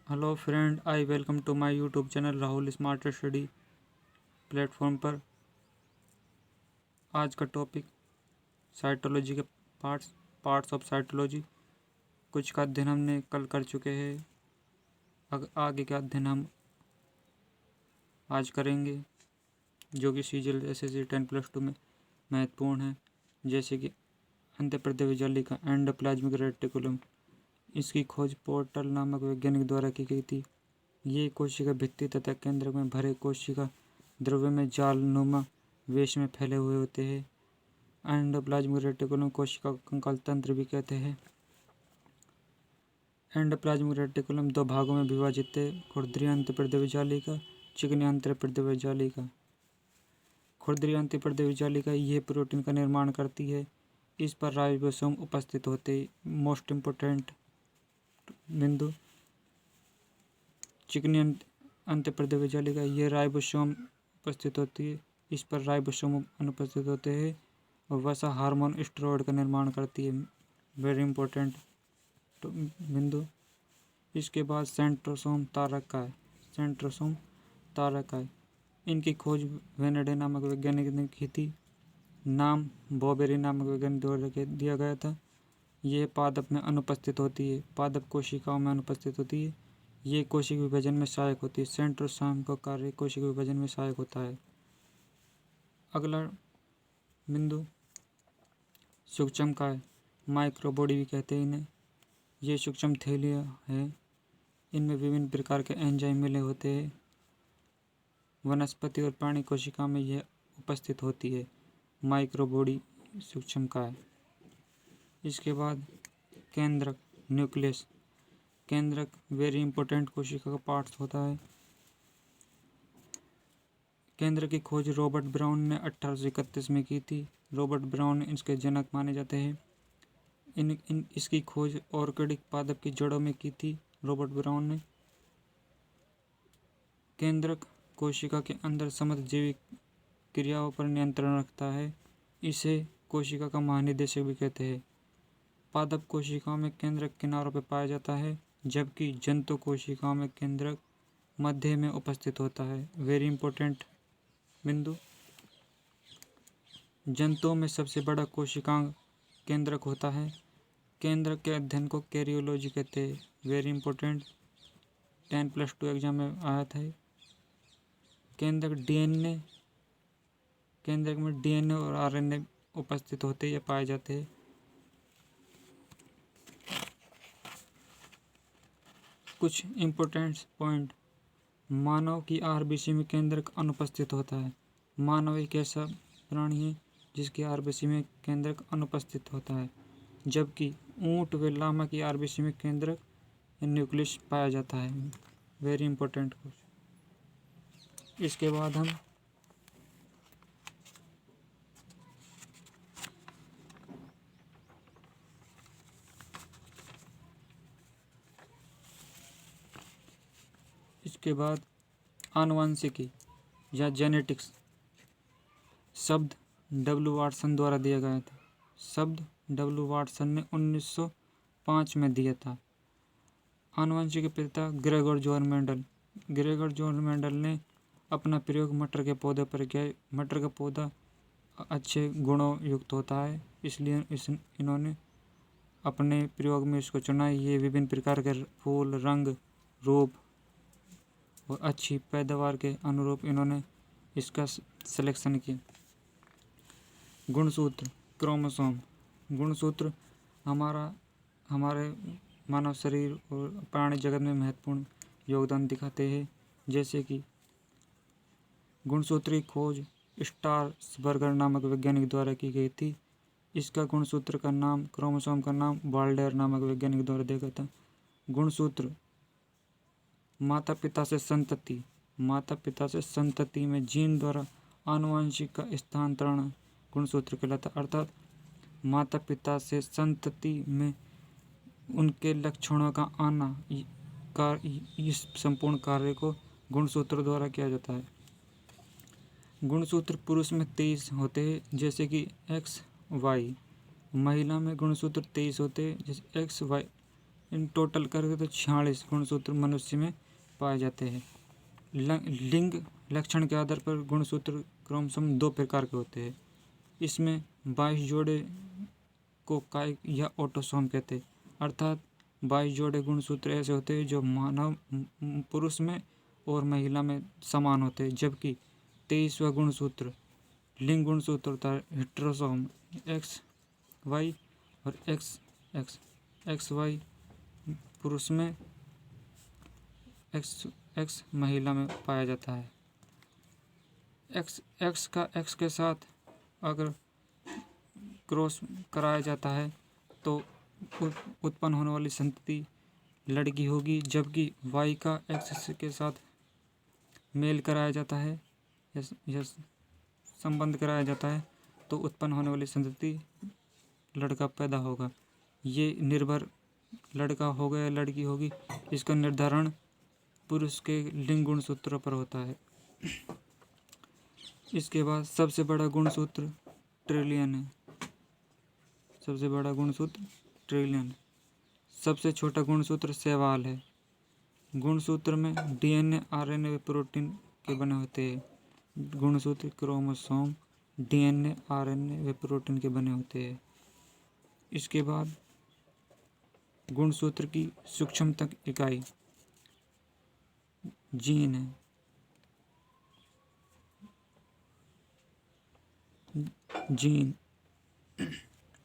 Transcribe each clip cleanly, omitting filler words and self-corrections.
Hello friend, I welcome to my YouTube channel Rahul smart study platform पर। आज का topic cytology के parts of cytology. कुछ का अध्ययन हमने कल कर चुके हैं। आगे का अध्ययन हम आज करेंगे, जो कि सीजीएल एसएससी 10+2 में महत्वपूर्ण है, जैसे कि अंतःप्रदेशीय जाली का एंडोप्लाज्मिक रेटिकुलम। इसकी खोज पोर्टल नामक वैज्ञानिक द्वारा की गई थी। ये कोशिका भित्ति तथा केंद्र में भरे कोशिका द्रव्य में जाल नुमा वेश में फैले हुए होते हैं। एंडोप्लाज्मिक रेटिकुलम कोशिका को कंकाल तंत्र भी कहते हैं। एंडोप्लाज्मिक रेटिकुलम दो भागों में विभाजित है, खुरदरी अंतःप्रदेशीय जालिका, चिकनी अंतःप्रदेशीय जालिका। खुरदरी अंतःप्रदेशीय जालिका यह प्रोटीन का निर्माण करती है। इस पर राइबोसोम उपस्थित होते हैं। मोस्ट इम्पोर्टेंट बिंदु, चिकनी अंतःप्रदेशीय जालिका ये राइबोसोम उपस्थित होती है। इस पर राइबोसोम अनुपस्थित होते हैं और वसा हार्मोन स्टेरॉयड का निर्माण करती है। वेरी इंपॉर्टेंट बिंदु। इसके बाद सेंट्रोसोम तारकाय। सेंट्रोसोम तारकाय इनकी खोज वेनेडे नामक वैज्ञानिक ने की थी। नाम बॉबेरी नामक वैज्ञानिक द्वारा दिया गया था। यह पादप में अनुपस्थित होती है, पादप कोशिकाओं में अनुपस्थित होती है। ये कोशिका विभाजन में सहायक होती है। सेंट्रोसोम का कार्य कोशिका विभाजन में सहायक होता है। अगला बिंदु, सूक्ष्मकाय, माइक्रोबॉडी भी कहते हैं इन्हें। ये सूक्ष्म थैलियाँ है। इनमें विभिन्न प्रकार के एंजाइम मिले होते हैं। वनस्पति और प्राणी कोशिका में यह उपस्थित होती है, माइक्रोबॉडी सूक्ष्मकाय। इसके बाद केंद्रक, न्यूक्लियस। केंद्रक वेरी इंपॉर्टेंट कोशिका का पार्ट होता है। केंद्र की खोज रॉबर्ट ब्राउन ने 1831 में की थी। रॉबर्ट ब्राउन इसके जनक माने जाते हैं। इसकी खोज ऑर्किडिक पादप की जड़ों में की थी रॉबर्ट ब्राउन ने। केंद्रक कोशिका के अंदर समस्त जैविक क्रियाओं पर नियंत्रण रखता है। इसे कोशिका का महानिदेशक भी कहते हैं। पादप कोशिकाओं में केंद्रक किनारों पर पाया जाता है, जबकि जंतु कोशिकाओं में केंद्रक मध्य में उपस्थित होता है। वेरी इंपॉर्टेंट बिंदु, जंतुओं में सबसे बड़ा कोशिकांग केंद्रक होता है। केंद्रक के अध्ययन को कैरियोलॉजी कहते हैं। वेरी इंपॉर्टेंट, 10+2 एग्जाम में आया था। केंद्रक में डीएनए और आरएनए उपस्थित होते या पाए जाते हैं। कुछ इम्पोर्टेंट पॉइंट, मानव की आरबीसी में केंद्रक अनुपस्थित होता है। मानव एक ऐसा प्राणी है जिसकी आरबीसी में केंद्रक अनुपस्थित होता है, जबकि ऊंट व लामा की आरबीसी में केंद्रक न्यूक्लियस पाया जाता है। Very important question. इसके बाद हम आनुवंशिकी या जेनेटिक्स शब्द डब्ल्यू वाटसन द्वारा दिया गया था। शब्द डब्ल्यू वाटसन ने 1905 में दिया था। आनुवंशिकी के पिता Gregor John Mendel. Gregor John Mendel ने अपना प्रयोग मटर के पौधे पर किया। मटर का पौधा अच्छे गुणों युक्त होता है, इसलिए इन्होंने अपने प्रयोग में इसको चुना। ये विभिन्न प्रकार के फूल, रंग, रूप और अच्छी पैदावार के अनुरूप इन्होंने इसका सिलेक्शन किया। गुणसूत्र, क्रोमोसोम। गुणसूत्र हमारे मानव शरीर और प्राणी जगत में महत्वपूर्ण योगदान दिखाते हैं। जैसे कि गुणसूत्र की खोज स्टार्सबर्गर नामक वैज्ञानिक द्वारा की गई थी। इसका गुणसूत्र का नाम, क्रोमोसोम का नाम बाल्डेर नामक वैज्ञानिक द्वारा दिया गया था। गुणसूत्र माता पिता से संतति में जीन द्वारा आनुवंशिक का स्थानांतरण गुणसूत्र कहलाता। अर्थात माता पिता से संतति में उनके लक्षणों का आना, इस संपूर्ण कार्य को गुणसूत्र द्वारा किया जाता है। गुणसूत्र पुरुष में 23 होते हैं, जैसे कि XY। महिला में गुणसूत्र 23 होते हैं, जैसे XY इन टोटल करके तो 46 गुणसूत्र मनुष्य में पाए जाते हैं। लिंग लक्षण के आधार पर गुणसूत्र क्रोमोसोम 2 प्रकार के होते हैं। इसमें 22 जोड़े को कायिक या ऑटोसोम कहते हैं, अर्थात 22 जोड़े गुणसूत्र ऐसे होते हैं जो मानव पुरुष में और महिला में समान होते हैं, जबकि 23वां गुणसूत्र लिंग गुणसूत्र होता है हेटेरोसोम एक्स वाई और एक्स एक्स एक्स वाई पुरुष में, एक्स एक्स महिला में पाया जाता है। एक्स के साथ अगर क्रॉस कराया जाता है तो उत्पन्न होने वाली संतति लड़की होगी, जबकि वाई का एक्स के साथ मेल कराया जाता है या संबंध कराया जाता है तो उत्पन्न होने वाली संतति लड़का पैदा होगा। ये निर्भर लड़का होगा या लड़की होगी, इसका निर्धारण पुरुष के लिंग गुणसूत्रों पर होता है। इसके बाद सबसे बड़ा गुणसूत्र ट्रिलियन है। सबसे बड़ा गुणसूत्र ट्रिलियन। सबसे छोटा गुणसूत्र शैवाल है। गुणसूत्र में डीएनए, आरएनए व प्रोटीन के बने होते हैं। गुणसूत्र क्रोमोसोम डीएनए, आरएनए व प्रोटीन के बने होते हैं। इसके बाद गुणसूत्र की सूक्ष्मतम इकाई जीन है।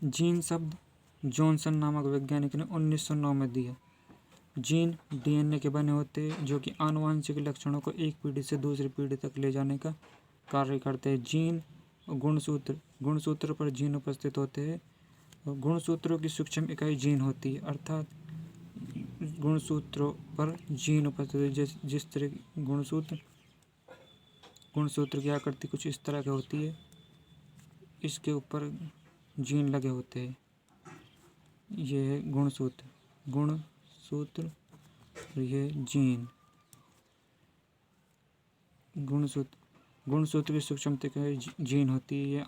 जीन शब्द जॉनसन नामक वैज्ञानिक ने 1909 में दिया। जीन डीएनए के बने होते हैं जो कि आनुवंशिक लक्षणों को एक पीढ़ी से दूसरी पीढ़ी तक ले जाने का कार्य करते हैं। जीन गुणसूत्र पर जीन उपस्थित होते हैं। गुणसूत्रों की सूक्ष्म इकाई जीन होती है, अर्थात गुणसूत्रों पर जीन उपस्थित है। जिस तरह गुणसूत्र की आकृति कुछ इस तरह की होती है, इसके ऊपर जीन लगे होते हैं। ये है गुणसूत्र और ये जीन। गुणसूत्र की सूक्ष्मता जीन होती है। ये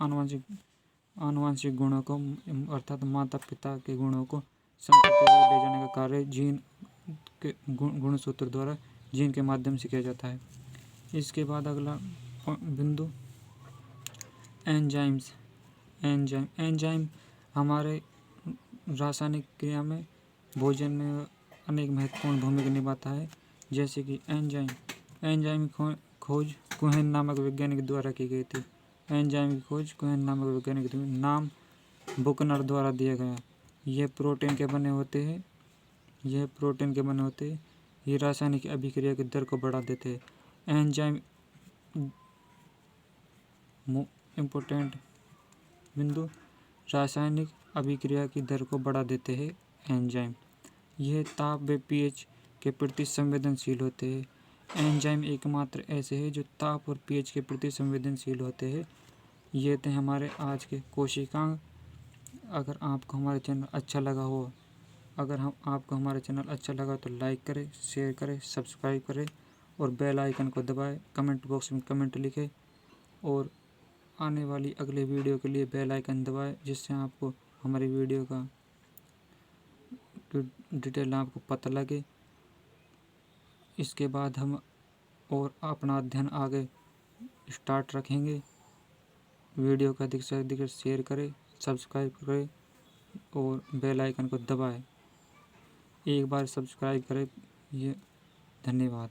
आनुवंशिक गुणों को अर्थात माता पिता के गुणों को संतति में ले जाने का कार्य जीन के गुणसूत्र द्वारा जीन के माध्यम से किया जाता है। इसके बाद अगला बिंदु एंजाइम्स। एंजाइम हमारे रासायनिक क्रिया में भोजन में अनेक महत्वपूर्ण भूमिका निभाता है। जैसे कि एंजाइम की खोज कोहेन नामक वैज्ञानिक द्वारा की गई थी। एंजाइम की खोज कोहेन नामक वैज्ञानिक नाम बुकनर द्वारा दिया गया। यह प्रोटीन के बने होते हैं। ये रासायनिक अभिक्रिया की दर को बढ़ा देते हैं। एंजाइम इम्पोर्टेंट बिंदु रासायनिक अभिक्रिया की दर को बढ़ा देते हैं एंजाइम। यह ताप व पीएच के प्रति संवेदनशील होते हैं। एंजाइम एकमात्र ऐसे हैं जो ताप और पीएच के प्रति संवेदनशील होते हैं। ये थे हमारे आज के कोशिकांग। अगर आपको हमारा चैनल अच्छा लगा तो लाइक करें, शेयर करें, सब्सक्राइब करें और बेल आइकन को दबाएं। कमेंट बॉक्स में कमेंट लिखें और आने वाली अगले वीडियो के लिए बेल आइकन दबाएं, जिससे आपको हमारी वीडियो का डिटेल आपको पता लगे। इसके बाद हम और अपना अध्ययन आगे स्टार्ट रखेंगे। वीडियो को अधिक से अधिक शेयर करें, सब्सक्राइब करें और बेल आइकन को दबाएं। एक बार सब्सक्राइब करें। ये धन्यवाद।